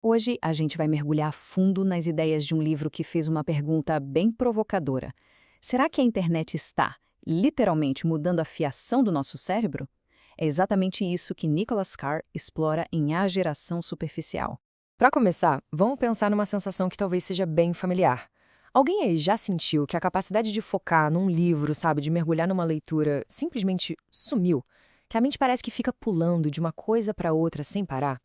Hoje a gente vai mergulhar a fundo nas ideias de um livro que fez uma pergunta bem provocadora. Será que a internet está, literalmente, mudando a fiação do nosso cérebro? É exatamente isso que Nicholas Carr explora em A Geração Superficial. Para começar, vamos pensar numa sensação que talvez seja bem familiar. Alguém aí já sentiu que a capacidade de focar num livro, sabe, de mergulhar numa leitura, simplesmente sumiu? Que a mente parece que fica pulando de uma coisa para outra sem parar?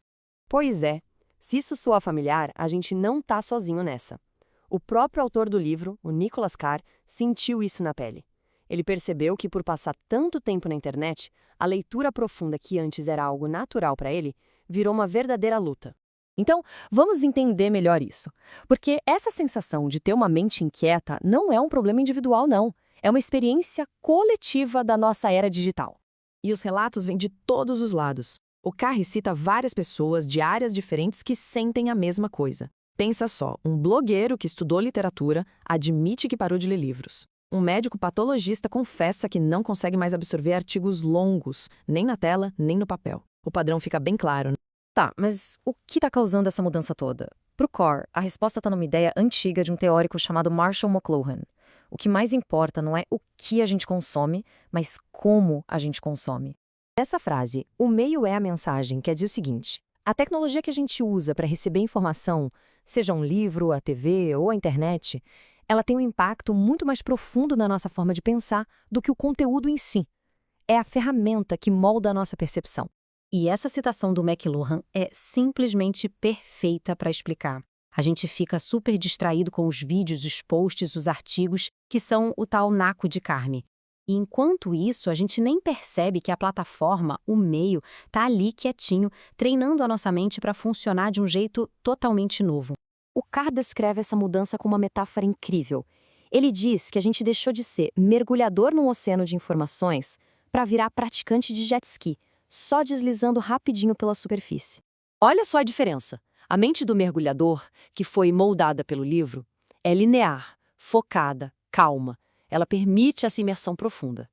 Pois é. Se isso soa familiar, a gente não tá sozinho nessa. O próprio autor do livro, o Nicholas Carr, sentiu isso na pele. Ele percebeu que por passar tanto tempo na internet, a leitura profunda que antes era algo natural para ele, virou uma verdadeira luta. Então, vamos entender melhor isso. Porque essa sensação de ter uma mente inquieta não é um problema individual, não. É uma experiência coletiva da nossa era digital. E os relatos vêm de todos os lados. O Carr cita várias pessoas de áreas diferentes que sentem a mesma coisa. Pensa só, um blogueiro que estudou literatura admite que parou de ler livros. Um médico patologista confessa que não consegue mais absorver artigos longos, nem na tela, nem no papel. O padrão fica bem claro, né? Tá, mas o que está causando essa mudança toda? Para o Carr, a resposta está numa ideia antiga de um teórico chamado Marshall McLuhan. O que mais importa não é o que a gente consome, mas como a gente consome. Essa frase, "o meio é a mensagem", quer dizer o seguinte: a tecnologia que a gente usa para receber informação, seja um livro, a TV ou a internet, ela tem um impacto muito mais profundo na nossa forma de pensar do que o conteúdo em si. É a ferramenta que molda a nossa percepção. E essa citação do McLuhan é simplesmente perfeita para explicar. A gente fica super distraído com os vídeos, os posts, os artigos, que são o tal naco de carne. E enquanto isso, a gente nem percebe que a plataforma, o meio, está ali quietinho, treinando a nossa mente para funcionar de um jeito totalmente novo. O Carr descreve essa mudança com uma metáfora incrível. Ele diz que a gente deixou de ser mergulhador num oceano de informações para virar praticante de jet ski, só deslizando rapidinho pela superfície. Olha só a diferença. A mente do mergulhador, que foi moldada pelo livro, é linear, focada, calma. Ela permite essa imersão profunda.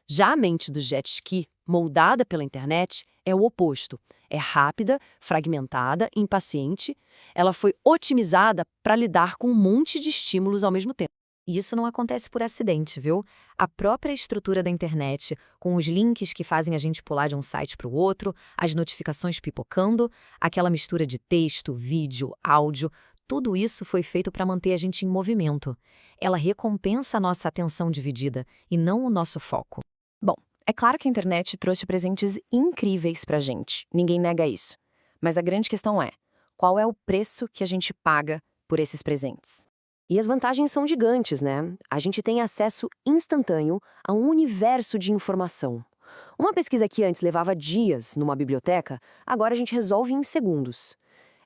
Já a mente do jet ski, moldada pela internet, é o oposto. É rápida, fragmentada, impaciente. Ela foi otimizada para lidar com um monte de estímulos ao mesmo tempo. E isso não acontece por acidente, viu? A própria estrutura da internet, com os links que fazem a gente pular de um site para o outro, as notificações pipocando, aquela mistura de texto, vídeo, áudio, tudo isso foi feito para manter a gente em movimento. Ela recompensa a nossa atenção dividida e não o nosso foco. Bom, é claro que a internet trouxe presentes incríveis para a gente, ninguém nega isso. Mas a grande questão é, qual é o preço que a gente paga por esses presentes? E as vantagens são gigantes, né? A gente tem acesso instantâneo a um universo de informação. Uma pesquisa que antes levava dias numa biblioteca, agora a gente resolve em segundos.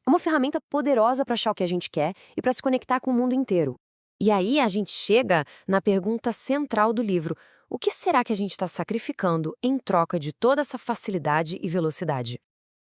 É uma ferramenta poderosa para achar o que a gente quer e para se conectar com o mundo inteiro. E aí a gente chega na pergunta central do livro: o que será que a gente está sacrificando em troca de toda essa facilidade e velocidade?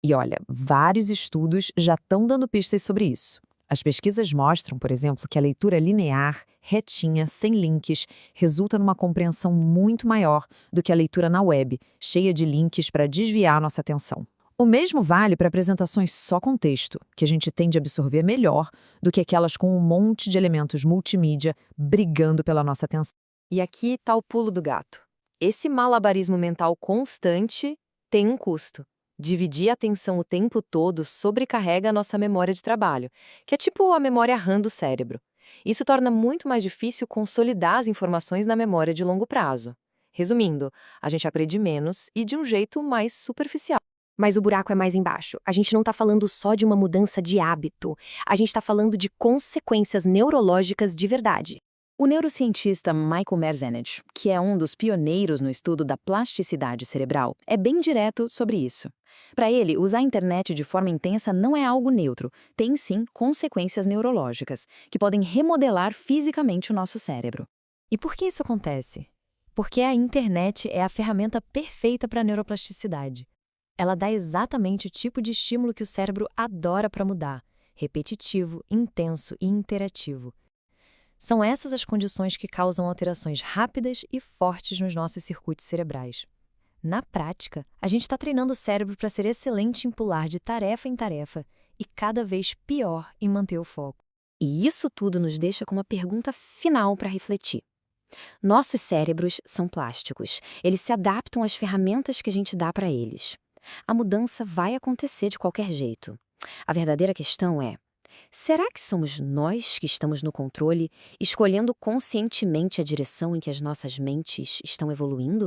E olha, vários estudos já estão dando pistas sobre isso. As pesquisas mostram, por exemplo, que a leitura linear, retinha, sem links, resulta numa compreensão muito maior do que a leitura na web, cheia de links para desviar nossa atenção. O mesmo vale para apresentações só com texto, que a gente tende a absorver melhor do que aquelas com um monte de elementos multimídia brigando pela nossa atenção. E aqui está o pulo do gato. Esse malabarismo mental constante tem um custo. Dividir a atenção o tempo todo sobrecarrega a nossa memória de trabalho, que é tipo a memória RAM do cérebro. Isso torna muito mais difícil consolidar as informações na memória de longo prazo. Resumindo, a gente aprende menos e de um jeito mais superficial. Mas o buraco é mais embaixo. A gente não está falando só de uma mudança de hábito. A gente está falando de consequências neurológicas de verdade. O neurocientista Michael Merzenich, que é um dos pioneiros no estudo da plasticidade cerebral, é bem direto sobre isso. Para ele, usar a internet de forma intensa não é algo neutro, tem sim consequências neurológicas, que podem remodelar fisicamente o nosso cérebro. E por que isso acontece? Porque a internet é a ferramenta perfeita para a neuroplasticidade. Ela dá exatamente o tipo de estímulo que o cérebro adora para mudar: repetitivo, intenso e interativo. São essas as condições que causam alterações rápidas e fortes nos nossos circuitos cerebrais. Na prática, a gente está treinando o cérebro para ser excelente em pular de tarefa em tarefa e cada vez pior em manter o foco. E isso tudo nos deixa com uma pergunta final para refletir. Nossos cérebros são plásticos. Eles se adaptam às ferramentas que a gente dá para eles. A mudança vai acontecer de qualquer jeito. A verdadeira questão é: será que somos nós que estamos no controle, escolhendo conscientemente a direção em que as nossas mentes estão evoluindo?